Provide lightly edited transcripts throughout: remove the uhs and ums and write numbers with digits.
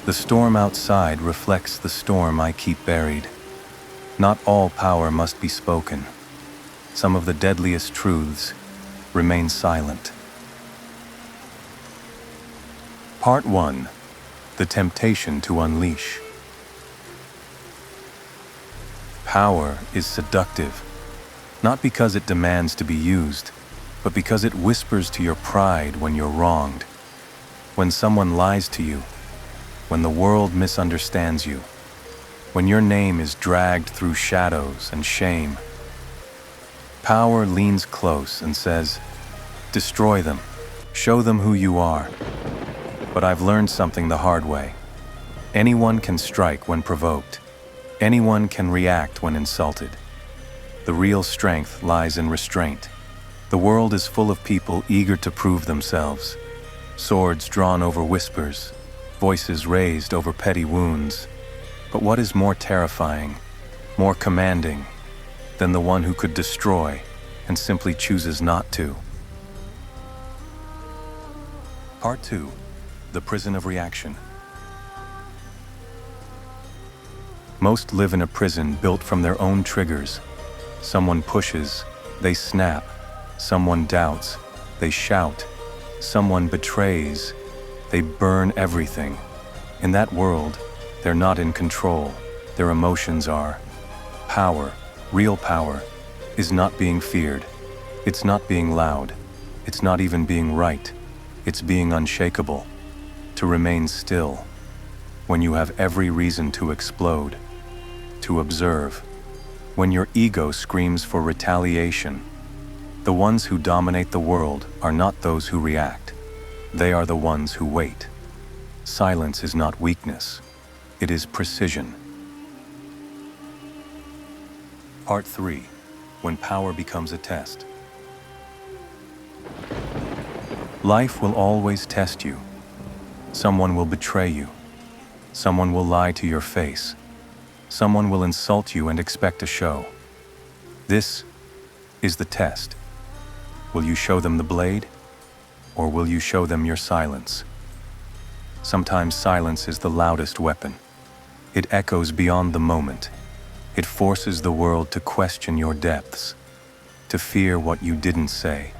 The storm outside reflects the storm I keep buried. Not all power must be spoken. Some of the deadliest truths remain silent. Part 1. The Temptation to Unleash. Power is seductive, not because it demands to be used, but because it whispers to your pride when you're wronged, when someone lies to you, when the world misunderstands you, when your name is dragged through shadows and shame. Power leans close and says, "Destroy them, show them who you are." But I've learned something the hard way. Anyone can strike when provoked. Anyone can react when insulted. The real strength lies in restraint. The world is full of people eager to prove themselves. Swords drawn over whispers, voices raised over petty wounds. But what is more terrifying, more commanding, than the one who could destroy and simply chooses not to? Part 2. The Prison of Reaction. Most live in a prison built from their own triggers. Someone pushes, they snap. Someone doubts, they shout. Someone betrays, they burn everything. In that world, they're not in control. Their emotions are. Power, real power, is not being feared. It's not being loud. It's not even being right. It's being unshakable. To remain still, when you have every reason to explode. To observe, when your ego screams for retaliation. The ones who dominate the world are not those who react. They are the ones who wait. Silence is not weakness. It is precision. Part 3. When power becomes a test. Life will always test you. Someone will betray you. Someone will lie to your face. Someone will insult you and expect a show. This is the test. Will you show them the blade, or will you show them your silence? Sometimes silence is the loudest weapon. It echoes beyond the moment. It forces the world to question your depths, to fear what you didn't say.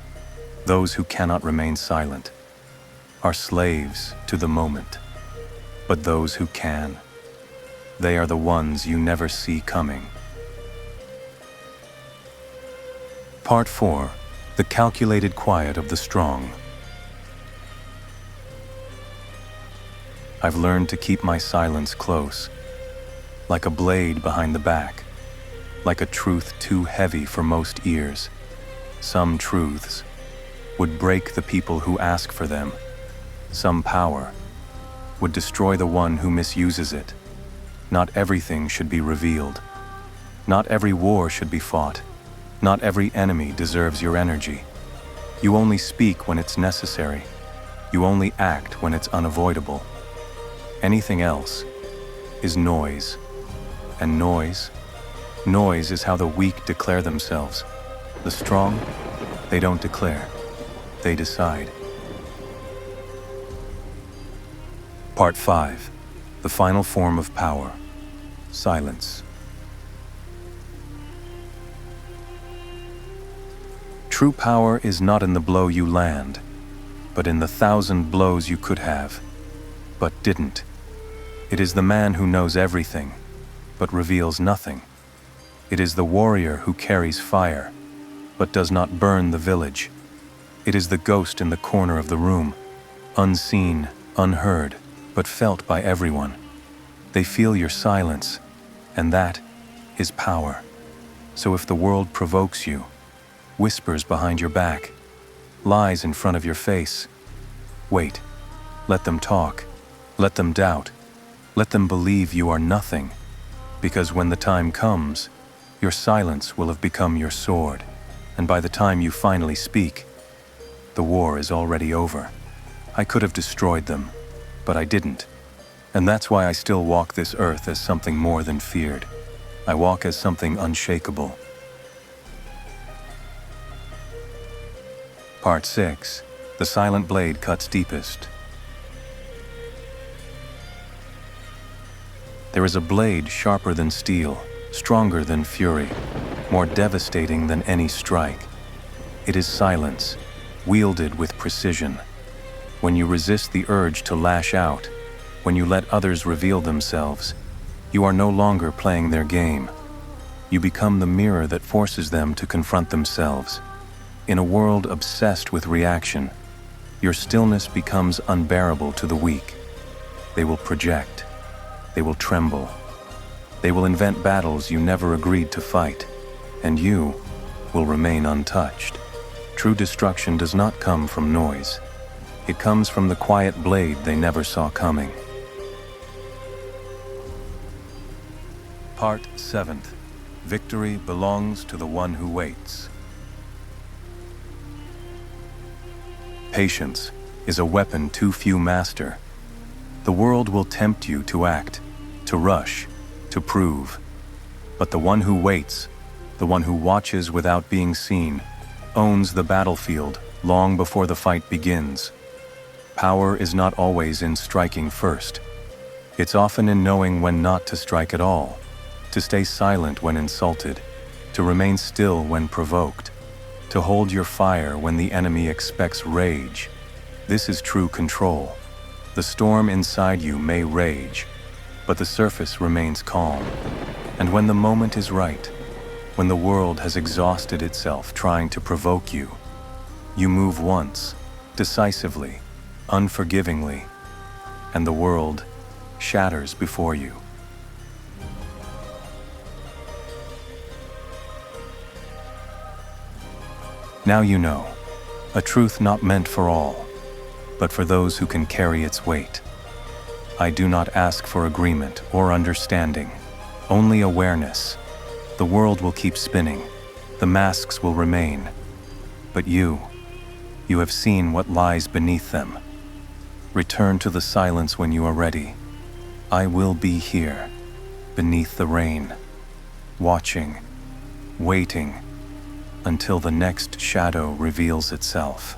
Those who cannot remain silent are slaves to the moment. But those who can, they are the ones you never see coming. Part 4. The Calculated Quiet of the Strong. I've learned to keep my silence close, like a blade behind the back, like a truth too heavy for most ears. Some truths would break the people who ask for them. Some power would destroy the one who misuses it. Not everything should be revealed. Not every war should be fought. Not every enemy deserves your energy. You only speak when it's necessary. You only act when it's unavoidable. Anything else is noise. And noise is how the weak declare themselves. The strong, they don't declare. They decide. Part 5. The final form of power. Silence. True power is not in the blow you land, but in the 1,000 blows you could have, but didn't. It is the man who knows everything, but reveals nothing. It is the warrior who carries fire, but does not burn the village. It is the ghost in the corner of the room, unseen, unheard, but felt by everyone. They feel your silence, and that is power. So if the world provokes you, whispers behind your back, lies in front of your face, wait. Let them talk. Let them doubt. Let them believe you are nothing. Because when the time comes, your silence will have become your sword. And by the time you finally speak, the war is already over. I could have destroyed them, but I didn't. And that's why I still walk this earth as something more than feared. I walk as something unshakable. Part 6. The silent blade cuts deepest. There is a blade sharper than steel, stronger than fury, more devastating than any strike. It is silence, wielded with precision. When you resist the urge to lash out, when you let others reveal themselves, you are no longer playing their game. You become the mirror that forces them to confront themselves. In a world obsessed with reaction, your stillness becomes unbearable to the weak. They will project. They will tremble. They will invent battles you never agreed to fight, and you will remain untouched. True destruction does not come from noise. It comes from the quiet blade they never saw coming. Part 7th. Victory belongs to the one who waits. Patience is a weapon too few master. The world will tempt you to act, to rush, to prove. But the one who waits, the one who watches without being seen, owns the battlefield long before the fight begins. Power is not always in striking first. It's often in knowing when not to strike at all, to stay silent when insulted, to remain still when provoked, to hold your fire when the enemy expects rage. This is true control. The storm inside you may rage, but the surface remains calm. And when the moment is right, when the world has exhausted itself trying to provoke you, you move once, decisively, unforgivingly, and the world shatters before you. Now you know, a truth not meant for all, but for those who can carry its weight. I do not ask for agreement or understanding, only awareness. The world will keep spinning, the masks will remain, but you have seen what lies beneath them. Return to the silence when you are ready. I will be here, beneath the rain, watching, waiting, until the next shadow reveals itself.